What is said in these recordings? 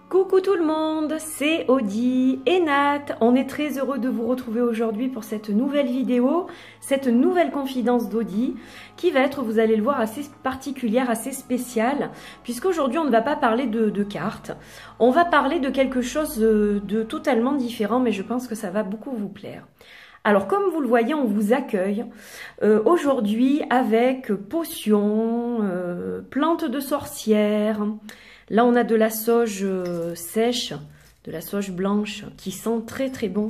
Coucou tout le monde, c'est Audie et Nat. On est très heureux de vous retrouver aujourd'hui pour cette nouvelle vidéo, cette nouvelle confidence d'Audie qui va être, vous allez le voir, assez particulière, assez spéciale, puisqu'aujourd'hui on ne va pas parler de cartes, on va parler de quelque chose de totalement différent, mais je pense que ça va beaucoup vous plaire. Alors comme vous le voyez, on vous accueille aujourd'hui avec potions, plantes de sorcières. Là, on a de la sauge sèche, de la sauge blanche qui sent très très bon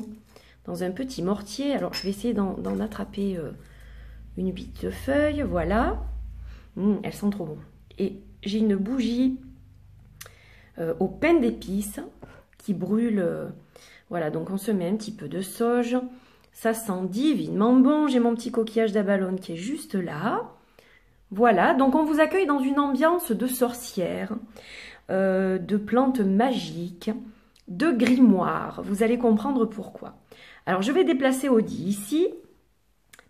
dans un petit mortier. Alors, je vais essayer d'en attraper une bite de feuille. Voilà. Elle sent trop bon. Et j'ai une bougie au pain d'épices qui brûle. Voilà, donc on se met un petit peu de sauge. Ça sent divinement bon. J'ai mon petit coquillage d'abalone qui est juste là. Voilà, donc on vous accueille dans une ambiance de sorcière, de plantes magiques, de grimoires. Vous allez comprendre pourquoi. Alors je vais déplacer Audie ici,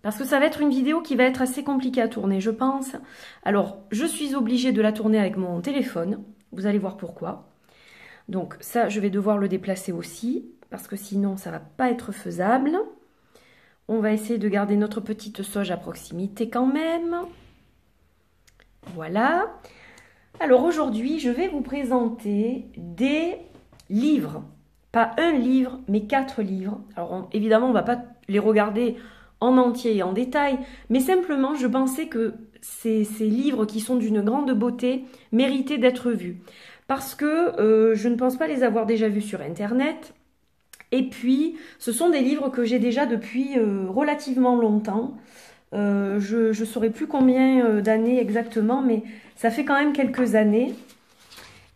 parce que ça va être une vidéo qui va être assez compliquée à tourner, je pense. Alors je suis obligée de la tourner avec mon téléphone, vous allez voir pourquoi. Donc ça, je vais devoir le déplacer aussi, parce que sinon ça va pas être faisable. On va essayer de garder notre petite sauge à proximité quand même. Voilà. Alors aujourd'hui, je vais vous présenter des livres. Pas un livre, mais 4 livres. Alors évidemment, on ne va pas les regarder en entier et en détail, mais simplement, je pensais que ces livres qui sont d'une grande beauté méritaient d'être vus. Parce que je ne pense pas les avoir déjà vus sur Internet. Et puis, ce sont des livres que j'ai déjà depuis relativement longtemps. Je ne saurais plus combien d'années exactement, mais ça fait quand même quelques années.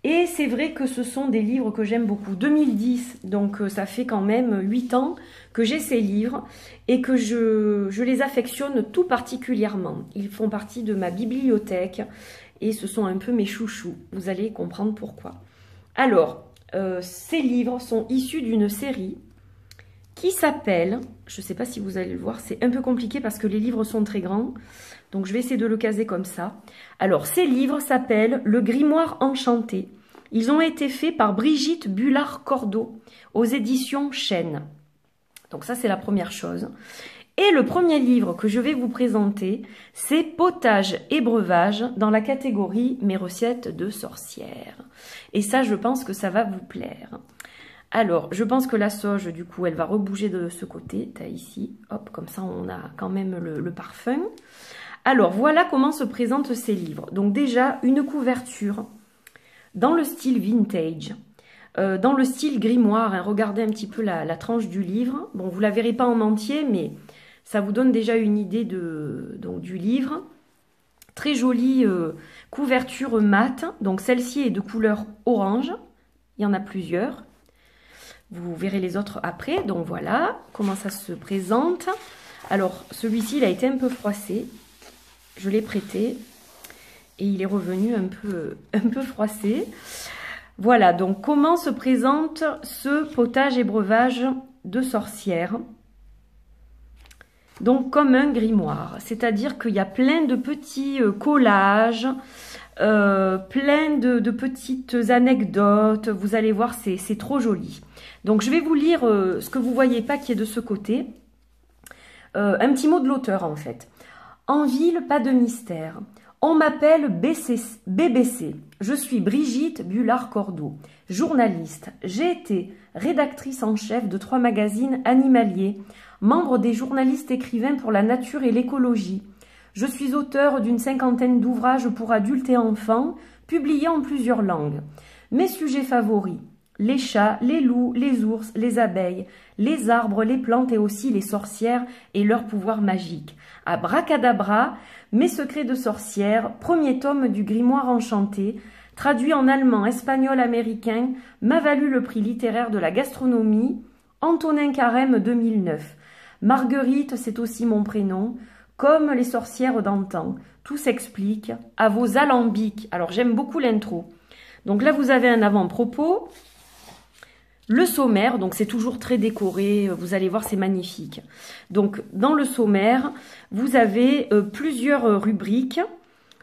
Et c'est vrai que ce sont des livres que j'aime beaucoup. 2010, donc ça fait quand même 8 ans que j'ai ces livres et que je les affectionne tout particulièrement. Ils font partie de ma bibliothèque et ce sont un peu mes chouchous. Vous allez comprendre pourquoi. Alors, ces livres sont issus d'une série qui s'appelle, je ne sais pas si vous allez le voir, c'est un peu compliqué parce que les livres sont très grands, donc je vais essayer de le caser comme ça. Alors, ces livres s'appellent Le Grimoire Enchanté. Ils ont été faits par Brigitte Bullard-Cordeau aux éditions Chênes. Donc ça, c'est la première chose. Et le premier livre que je vais vous présenter, c'est Potage et breuvage dans la catégorie Mes recettes de sorcières. Et ça, je pense que ça va vous plaire. Alors, je pense que la sauge, du coup, elle va rebouger de ce côté. T'as ici, hop, comme ça, on a quand même le parfum. Alors, voilà comment se présentent ces livres. Donc déjà, une couverture dans le style vintage, dans le style grimoire. Hein. Regardez un petit peu la tranche du livre. Bon, vous ne la verrez pas en entier, mais ça vous donne déjà une idée du livre. Très jolie couverture mate. Donc, celle-ci est de couleur orange. Il y en a plusieurs. Vous verrez les autres après. Donc voilà comment ça se présente. Alors celui-ci, il a été un peu froissé. Je l'ai prêté et il est revenu un peu froissé. Voilà, donc comment se présente ce potage et breuvage de sorcière. Donc comme un grimoire, c'est-à-dire qu'il y a plein de petits collages, plein de petites anecdotes. Vous allez voir, c'est trop joli. Donc, je vais vous lire ce que vous ne voyez pas qui est de ce côté. Un petit mot de l'auteur, en fait. En ville, pas de mystère. On m'appelle BBC. Je suis Brigitte Bullard-Cordeau, journaliste. J'ai été rédactrice en chef de 3 magazines animaliers, membre des journalistes écrivains pour la nature et l'écologie. Je suis auteur d'une 50aine d'ouvrages pour adultes et enfants, publiés en plusieurs langues. Mes sujets favoris: les chats, les loups, les ours, les abeilles, les arbres, les plantes et aussi les sorcières et leurs pouvoirs magiques. Abracadabra, Mes secrets de sorcière, premier tome du Grimoire Enchanté, traduit en allemand, espagnol, américain, m'a valu le prix littéraire de la gastronomie, Antonin Carême 2009. Marguerite, c'est aussi mon prénom, comme les sorcières d'antan. Tout s'explique à vos alambics. Alors j'aime beaucoup l'intro. Donc là, vous avez un avant-propos. Le sommaire, donc c'est toujours très décoré, vous allez voir, c'est magnifique. Donc dans le sommaire, vous avez plusieurs rubriques.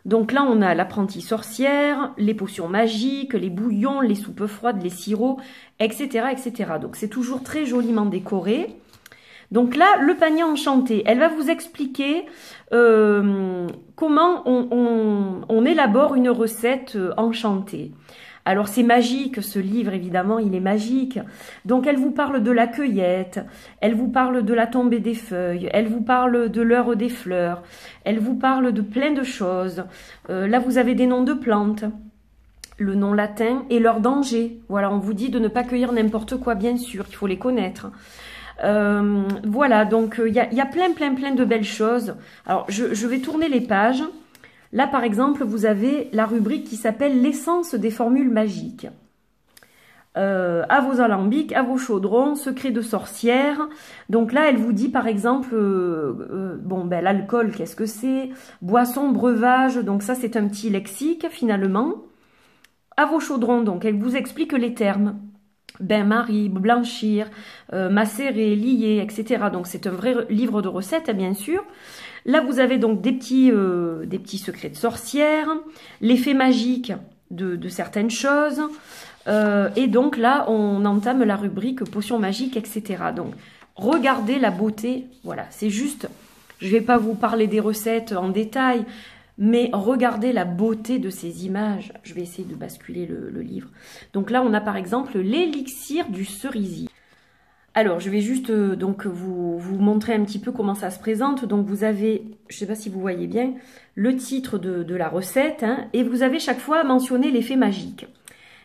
Donc là, on a l'apprentie sorcière, les potions magiques, les bouillons, les soupes froides, les sirops, etc., etc. Donc c'est toujours très joliment décoré. Donc là, le panier enchanté, elle va vous expliquer comment on élabore une recette enchantée. Alors c'est magique, ce livre évidemment, il est magique. Donc elle vous parle de la cueillette, elle vous parle de la tombée des feuilles, elle vous parle de l'heure des fleurs, elle vous parle de plein de choses. Là vous avez des noms de plantes, le nom latin et leur danger. Voilà, on vous dit de ne pas cueillir n'importe quoi, bien sûr, il faut les connaître. Voilà, donc il y a plein de belles choses. Alors je vais tourner les pages. Là, par exemple, vous avez la rubrique qui s'appelle « L'essence des formules magiques ». À vos alambics, à vos chaudrons, secrets de sorcière. Donc là, elle vous dit, par exemple, bon, ben, l'alcool, qu'est-ce que c'est? Boisson, breuvage, donc ça, c'est un petit lexique, finalement. À vos chaudrons, donc, elle vous explique les termes. Bain-marie, blanchir, macérer, lier, etc. Donc, c'est un vrai livre de recettes, bien sûr. Là, vous avez donc des petits secrets de sorcière, l'effet magique de certaines choses. Et donc là, on entame la rubrique potions magiques, etc. Donc, regardez la beauté. Voilà, c'est juste, je ne vais pas vous parler des recettes en détail, mais regardez la beauté de ces images. Je vais essayer de basculer le livre. Donc là, on a par exemple l'élixir du cerisier. Alors, je vais juste donc vous montrer un petit peu comment ça se présente. Donc, vous avez, je ne sais pas si vous voyez bien, le titre de la recette, hein, et vous avez chaque fois mentionné l'effet magique.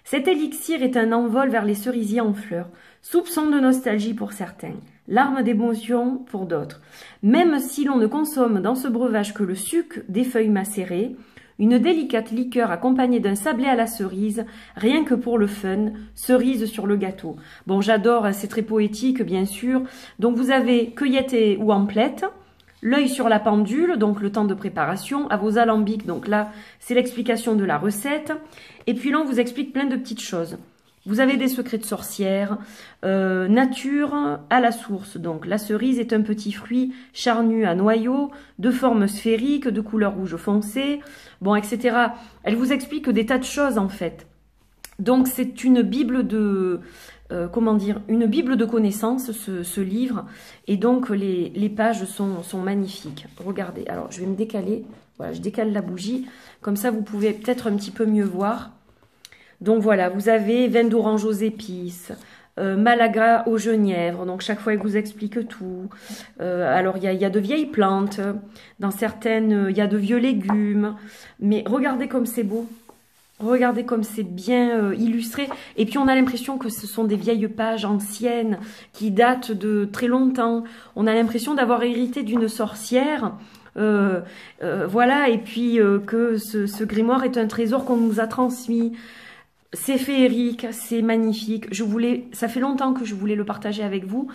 Cet élixir est un envol vers les cerisiers en fleurs, soupçon de nostalgie pour certains, larmes d'émotion pour d'autres. Même si l'on ne consomme dans ce breuvage que le suc des feuilles macérées, une délicate liqueur accompagnée d'un sablé à la cerise, rien que pour le fun, cerise sur le gâteau. Bon, j'adore, c'est très poétique, bien sûr. Donc, vous avez cueillette ou emplette, l'œil sur la pendule, donc le temps de préparation, à vos alambics, donc là, c'est l'explication de la recette. Et puis là, on vous explique plein de petites choses. Vous avez des secrets de sorcière, nature à la source. Donc la cerise est un petit fruit charnu à noyau, de forme sphérique, de couleur rouge foncé, bon, etc. Elle vous explique des tas de choses en fait. Donc c'est une bible de, comment dire, une bible de connaissances, ce livre. Et donc les pages sont magnifiques. Regardez, alors je vais me décaler. Voilà, je décale la bougie. Comme ça, vous pouvez peut-être un petit peu mieux voir. Donc voilà, vous avez vin d'orange aux épices, Malaga au genièvre. Donc chaque fois, il vous explique tout. Alors, il y a de vieilles plantes. Dans certaines, il y a de vieux légumes. Mais regardez comme c'est beau. Regardez comme c'est bien illustré. Et puis, on a l'impression que ce sont des vieilles pages anciennes qui datent de très longtemps. On a l'impression d'avoir hérité d'une sorcière. Voilà, et puis que ce grimoire est un trésor qu'on nous a transmis. C'est féerique, c'est magnifique. Ça fait longtemps que je voulais le partager avec vous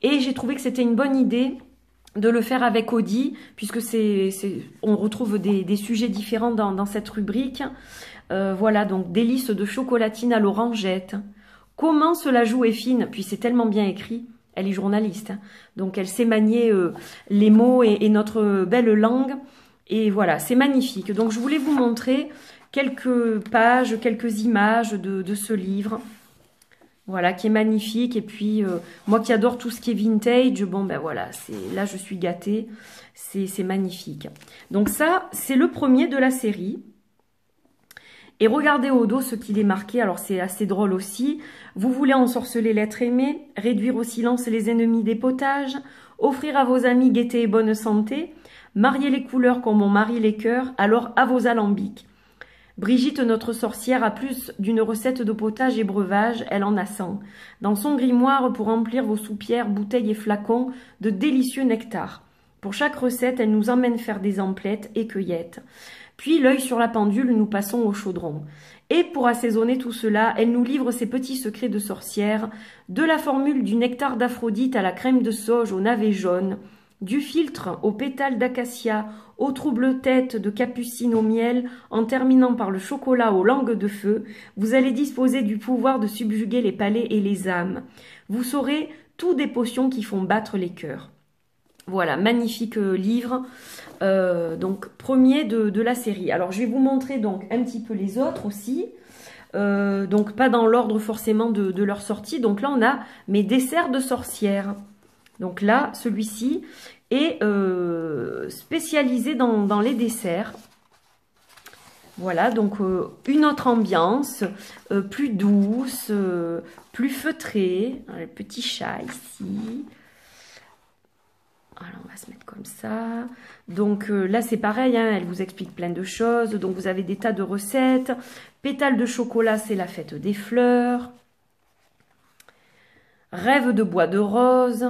et j'ai trouvé que c'était une bonne idée de le faire avec Audi puisque on retrouve des sujets différents dans cette rubrique. Voilà, donc délices de chocolatine à l'orangette. Comment cela joue est fine, puis c'est tellement bien écrit. Elle est journaliste, hein. Donc elle sait manier les mots et notre belle langue. Et voilà, c'est magnifique. Donc je voulais vous montrer quelques pages, quelques images de ce livre. Voilà, qui est magnifique. Et puis, moi qui adore tout ce qui est vintage, bon ben voilà, là je suis gâtée. C'est magnifique. Donc ça, c'est le premier de la série. Et regardez au dos ce qu'il est marqué, alors c'est assez drôle aussi. Vous voulez ensorceler l'être aimé, réduire au silence les ennemis des potages, offrir à vos amis gaieté et bonne santé, marier les couleurs comme on marie les cœurs, alors à vos alambics. Brigitte, notre sorcière, a plus d'une recette de potage et breuvage, elle en a 100. Dans son grimoire, pour remplir vos soupières, bouteilles et flacons de délicieux nectar. Pour chaque recette, elle nous emmène faire des emplettes et cueillettes. Puis, l'œil sur la pendule, nous passons au chaudron. Et pour assaisonner tout cela, elle nous livre ses petits secrets de sorcière, de la formule du nectar d'Aphrodite à la crème de sauge au navet jaune, du filtre aux pétales d'acacia, aux troubles têtes de capucine au miel, en terminant par le chocolat aux langues de feu, vous allez disposer du pouvoir de subjuguer les palais et les âmes. Vous saurez tout des potions qui font battre les cœurs. Voilà, magnifique livre. Donc, premier de la série. Alors, je vais vous montrer donc un petit peu les autres aussi. Donc, pas dans l'ordre forcément de leur sortie. Donc là, on a mes desserts de sorcière. Donc là, celui-ci est spécialisé dans les desserts. Voilà, donc une autre ambiance, plus douce, plus feutrée. Le petit chat ici. Alors, on va se mettre comme ça. Donc là, c'est pareil, hein, elle vous explique plein de choses. Donc, vous avez des tas de recettes. Pétales de chocolat, c'est la fête des fleurs. Rêve de bois de rose.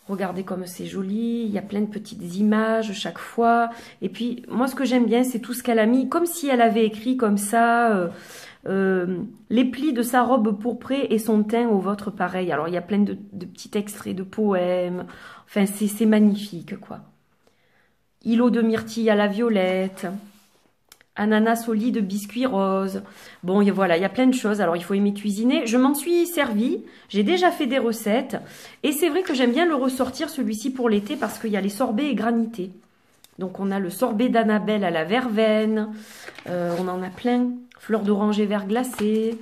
Regardez comme c'est joli, il y a plein de petites images chaque fois. Et puis, moi, ce que j'aime bien, c'est tout ce qu'elle a mis, comme si elle avait écrit comme ça, les plis de sa robe pourprée et son teint au vôtre pareil. Alors, il y a plein de petits extraits de poèmes. Enfin, c'est magnifique, quoi. Îlot de myrtille à la violette. Ananas au lit de biscuits roses. Bon, voilà, il y a plein de choses. Alors, il faut aimer cuisiner. Je m'en suis servie. J'ai déjà fait des recettes. Et c'est vrai que j'aime bien le ressortir, celui-ci, pour l'été, parce qu'il y a les sorbets et granités. Donc, on a le sorbet d'Annabelle à la verveine. On en a plein. Fleurs d'oranger vert glacé.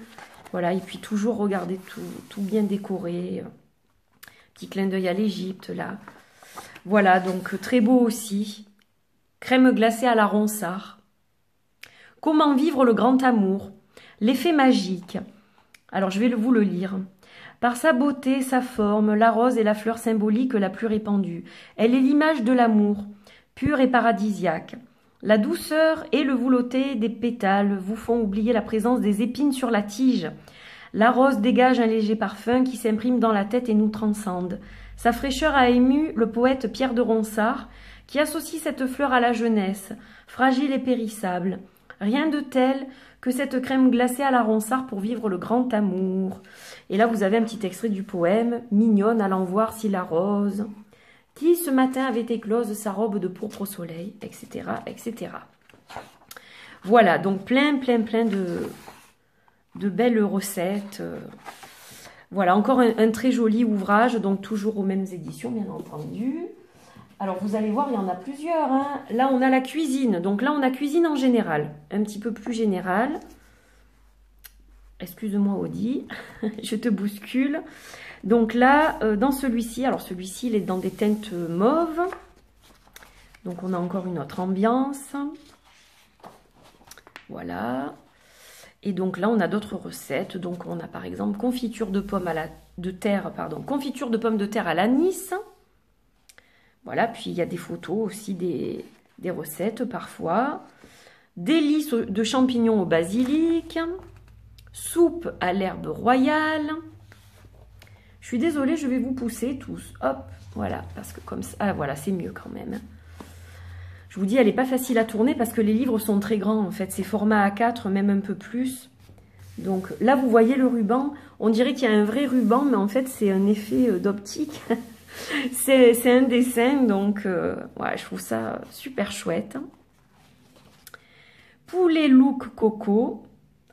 Voilà, et puis toujours, regardez, tout bien décoré. Petit clin d'œil à l'Égypte, là. Voilà, donc, très beau aussi. Crème glacée à la ronsard. Comment vivre le grand amour? L'effet magique. Alors, je vais vous le lire. Par sa beauté, sa forme, la rose est la fleur symbolique la plus répandue. Elle est l'image de l'amour, pur et paradisiaque. La douceur et le velouté des pétales vous font oublier la présence des épines sur la tige. La rose dégage un léger parfum qui s'imprime dans la tête et nous transcende. Sa fraîcheur a ému le poète Pierre de Ronsard, qui associe cette fleur à la jeunesse, fragile et périssable. Rien de tel que cette crème glacée à la ronsard pour vivre le grand amour. Et là, vous avez un petit extrait du poème. Mignonne, allant voir si la rose, qui ce matin avait éclose sa robe de pourpre au soleil, etc., etc. Voilà, donc plein de belles recettes. Voilà, encore un très joli ouvrage, donc toujours aux mêmes éditions, bien entendu. Alors, vous allez voir, il y en a plusieurs. Hein. Là, on a la cuisine. Donc là, on a cuisine en général. Un petit peu plus général. Excuse-moi, Audi. Je te bouscule. Donc là, dans celui-ci, alors celui-ci, il est dans des teintes mauves. Donc, on a encore une autre ambiance. Voilà. Et donc là, on a d'autres recettes. Donc, on a par exemple confiture de pommes confiture de pommes de terre à l'anis. Voilà, puis il y a des photos aussi des recettes parfois. Délices de champignons au basilic. Soupe à l'herbe royale. Je suis désolée, je vais vous pousser tous. Hop, voilà, parce que comme ça... Ah, voilà, c'est mieux quand même. Je vous dis, elle n'est pas facile à tourner parce que les livres sont très grands, en fait. C'est format A4, même un peu plus. Donc là, vous voyez le ruban. On dirait qu'il y a un vrai ruban, mais en fait, c'est un effet d'optique. C'est un dessin, donc ouais, je trouve ça super chouette. Poulet look coco,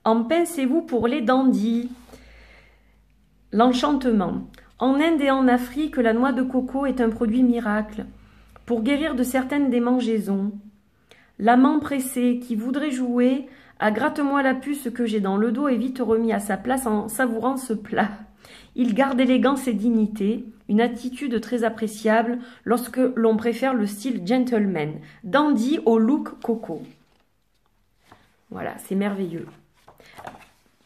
en pincez-vous pour les dandys. L'enchantement. En Inde et en Afrique, la noix de coco est un produit miracle pour guérir de certaines démangeaisons. L'amant pressé qui voudrait jouer à gratte-moi la puce que j'ai dans le dos est vite remis à sa place en savourant ce plat. Il garde élégance et dignité, une attitude très appréciable lorsque l'on préfère le style gentleman. Dandy au look coco. Voilà, c'est merveilleux.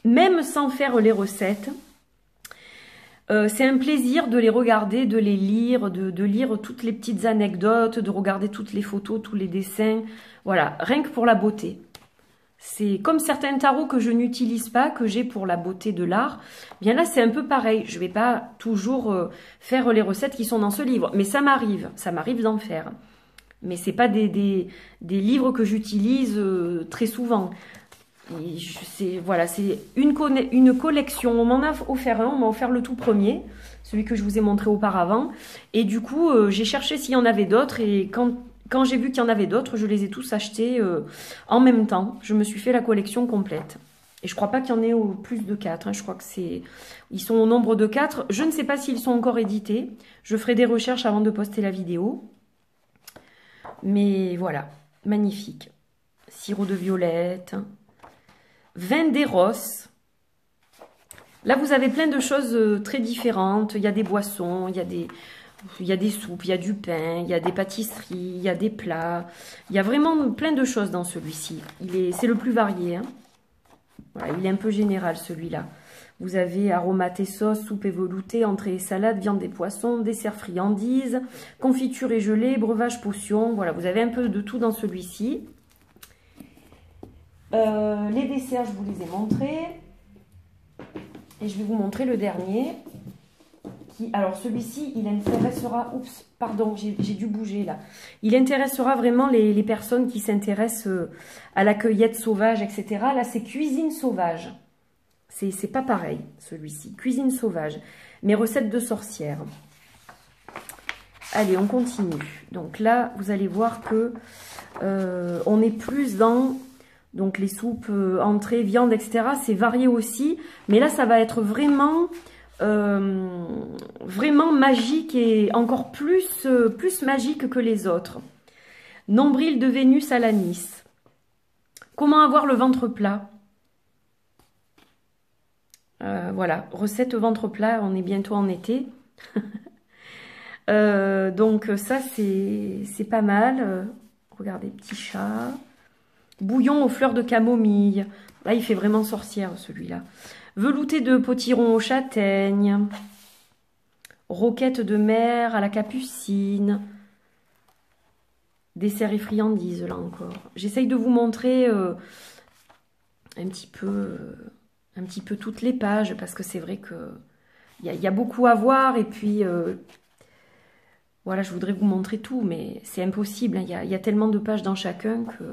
Même sans faire les recettes, c'est un plaisir de les regarder, de les lire, de lire toutes les petites anecdotes, de regarder toutes les photos, tous les dessins. Voilà, rien que pour la beauté. C'est comme certains tarots que je n'utilise pas, que j'ai pour la beauté de l'art. Bien là, c'est un peu pareil. Je ne vais pas toujours faire les recettes qui sont dans ce livre. Mais ça m'arrive d'en faire. Mais ce n'est pas des livres que j'utilise très souvent. Voilà, c'est une collection. On m'en a offert un, on m'a offert le tout premier, celui que je vous ai montré auparavant. Et du coup, j'ai cherché s'il y en avait d'autres. Et quand j'ai vu qu'il y en avait d'autres, je les ai tous achetés en même temps. Je me suis fait la collection complète. Et je crois pas qu'il y en ait au plus de 4. Hein. Je crois que ils sont au nombre de 4. Je ne sais pas s'ils sont encore édités. Je ferai des recherches avant de poster la vidéo. Mais voilà, magnifique. Sirop de violette. Vin d'Eros. Là, vous avez plein de choses très différentes. Il y a des boissons, il y a des soupes, il y a du pain, il y a des pâtisseries, il y a des plats. Il y a vraiment plein de choses dans celui-ci. C'est le plus varié. Hein. Voilà, il est un peu général celui-là. Vous avez aromates et sauces, soupe et velouté, entrée et salade, viande et poissons, dessert friandises, confiture et gelée, breuvage potion. Voilà, vous avez un peu de tout dans celui-ci. Les desserts, je vous les ai montrés. Et je vais vous montrer le dernier. Alors celui-ci, il intéressera... Oups, pardon, j'ai dû bouger là. Il intéressera vraiment les personnes qui s'intéressent à la cueillette sauvage, etc. Là, c'est cuisine sauvage. C'est pas pareil, celui-ci. Cuisine sauvage. Mes recettes de sorcières. Allez, on continue. Donc là, vous allez voir que on est plus dans... Donc les soupes, entrées, viande, etc. C'est varié aussi. Mais là, ça va être vraiment, vraiment magique et encore plus magique que les autres. Nombril de Vénus à l'anis. Comment avoir le ventre plat? Voilà, recette ventre plat. On est bientôt en été. Donc ça, c'est pas mal. Regardez, petit chat. Bouillon aux fleurs de camomille. Là, il fait vraiment sorcière, celui-là. Velouté de potiron aux châtaignes. Roquette de mer à la capucine. Dessert et friandises, là encore. J'essaye de vous montrer un petit peu toutes les pages, parce que c'est vrai que il y a beaucoup à voir, et puis... voilà, je voudrais vous montrer tout, mais c'est impossible. Il y a tellement de pages dans chacun que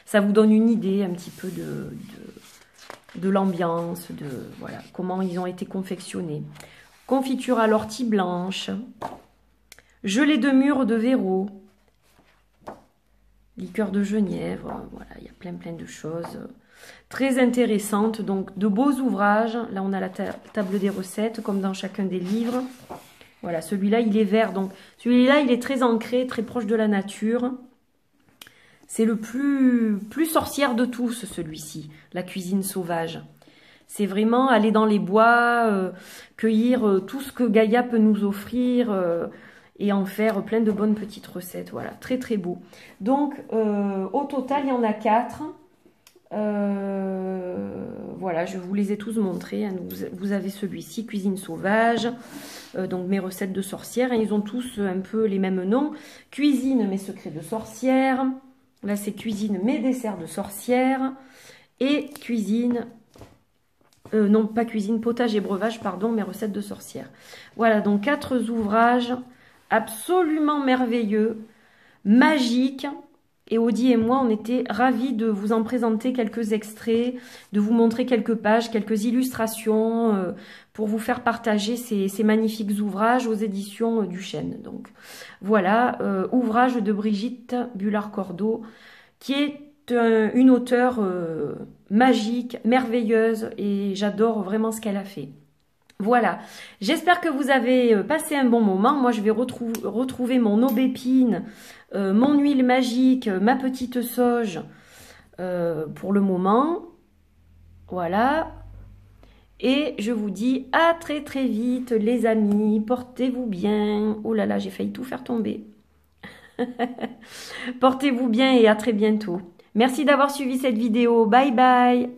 ça vous donne une idée un petit peu de l'ambiance, de voilà, comment ils ont été confectionnés. Confiture à l'ortie blanche. Gelée de mûre de Véro. Liqueur de genièvre. Voilà, il y a plein de choses très intéressantes. Donc, de beaux ouvrages. Là, on a la table des recettes, comme dans chacun des livres. Voilà, celui-là, il est vert. Donc, celui-là, il est très ancré, très proche de la nature. C'est le plus sorcière de tous, celui-ci, la cuisine sauvage. C'est vraiment aller dans les bois, cueillir tout ce que Gaïa peut nous offrir et en faire plein de bonnes petites recettes. Voilà, très beau. Donc, au total, il y en a 4. Voilà, je vous les ai tous montrés. Hein. Vous avez celui-ci, cuisine sauvage, donc mes recettes de sorcières. Hein. Ils ont tous un peu les mêmes noms. Cuisine, mes secrets de sorcière. Là, c'est cuisine, mes desserts de sorcière. Et cuisine, non pas cuisine, potage et breuvage, pardon, mes recettes de sorcière. Voilà, donc 4 ouvrages absolument merveilleux, magiques. Et Audie et moi, on était ravis de vous en présenter quelques extraits, de vous montrer quelques pages, quelques illustrations pour vous faire partager ces magnifiques ouvrages aux éditions du Chêne. Donc voilà, ouvrage de Brigitte Bullard-Cordeau, qui est une auteure magique, merveilleuse, et j'adore vraiment ce qu'elle a fait. Voilà, j'espère que vous avez passé un bon moment. Moi, je vais retrouver mon aubépine, mon huile magique, ma petite sauge pour le moment. Voilà. Et je vous dis à très vite, les amis. Portez-vous bien. Oh là là, j'ai failli tout faire tomber. Portez-vous bien et à très bientôt. Merci d'avoir suivi cette vidéo. Bye bye.